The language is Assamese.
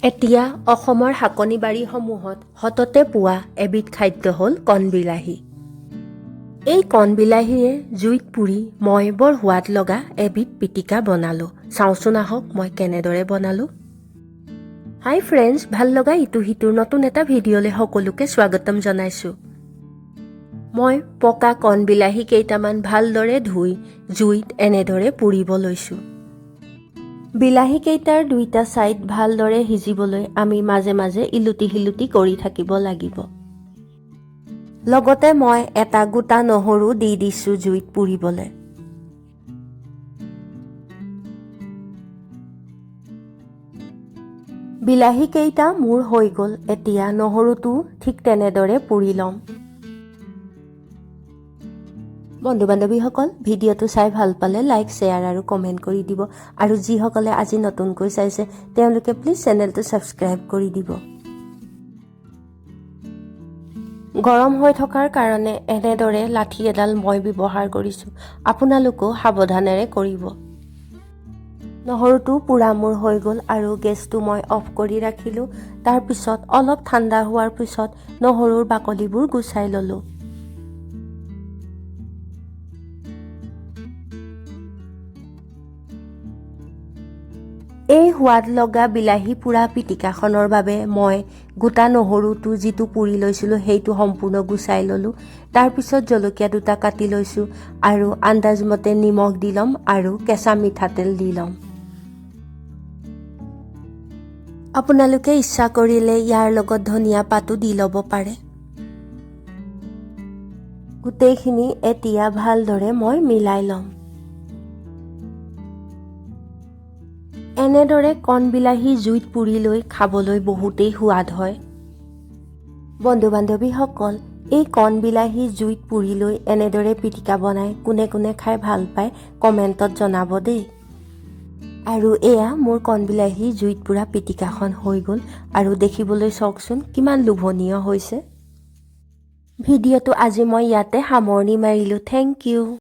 এতিয়া অসমৰ শাকনি বাৰীসমূহত সততে পোৱা এবিধ খাদ্য হ'ল কণবিলাহী। এই কণবিলাহীৰে জুইত পুৰি মই বৰ সোৱাদ লগা এবিধ পিটিকা বনালোঁ। চাওঁচোন আহক মই কেনেদৰে বনালোঁ। হাই ফ্ৰেণ্ডছ, ভাল লগা ইটো সিটোৰ নতুন এটা ভিডিঅ'লৈ সকলোকে স্বাগতম জনাইছোঁ। মই পকা কণবিলাহী কেইটামান ভালদৰে ধুই জুইত এনেদৰে পুৰিব লৈছোঁ। বিলাহী কেইটাৰ দুইটা ছাইড ভালদৰে সিজিবলৈ আমি মাজে মাজে ইলুটি সিলুটি কৰি থাকিব লাগিব। লগতে মই এটা গোটা নহৰু দি দিছোঁ জুইত পুৰিবলৈ। বিলাহী কেইটা মোৰ হৈ গ'ল। এতিয়া নহৰুটো ঠিক তেনেদৰে পুৰি ল'ম। বন্ধু বান্ধৱীসকল, ভিডিঅ'টো চাই ভাল পালে লাইক, শ্বেয়াৰ আৰু কমেণ্ট কৰি দিব। আৰু যিসকলে আজি নতুনকৈ চাইছে তেওঁলোকে প্লিজ চেনেলটো ছাবস্ক্ৰাইব কৰি দিব। গৰম হৈ থকাৰ কাৰণে এনেদৰে লাঠি এডাল মই ব্যৱহাৰ কৰিছোঁ। আপোনালোকেও সাৱধানেৰে কৰিব। নহৰুটো পোৰা মোৰ হৈ গ'ল আৰু গেছটো মই অফ কৰি ৰাখিলোঁ। তাৰপিছত অলপ ঠাণ্ডা হোৱাৰ পিছত নহৰুৰ বাকলিবোৰ গুচাই ল'লোঁ। এই সোৱাদ লগা বিলাহী পোৰা পিটিকাখনৰ বাবে মই গোটা নহৰুটো যিটো পুৰি লৈছিলোঁ সেইটো সম্পূৰ্ণ গুচাই ল'লোঁ। তাৰপিছত জলকীয়া দুটা কাটি লৈছোঁ আৰু আন্দাজমতে নিমখ দি ল'ম আৰু কেঁচা মিঠাতেল দি ল'ম। আপোনালোকে ইচ্ছা কৰিলে ইয়াৰ লগত ধনিয়া পাতো দি ল'ব পাৰে। গোটেইখিনি এতিয়া ভালদৰে মই মিলাই ল'ম। এনেদৰে কণবিলাহী জুইত পুৰি লৈ খাবলৈ বহুতেই সোৱাদ হয়। বন্ধু বান্ধৱীসকল, এই কণবিলাহী জুইত পুৰি লৈ এনেদৰে পিটিকা বনাই কোনে কোনে খাই ভাল পায় কমেণ্টত জনাব দেই। আৰু এয়া মোৰ কণবিলাহী জুইত পুৰা পিটিকাখন হৈ গ'ল আৰু দেখিবলৈ চাওকচোন কিমান লোভনীয় হৈছে। ভিডিঅ'টো আজি মই ইয়াতে সামৰণি মাৰিলোঁ। Thank U.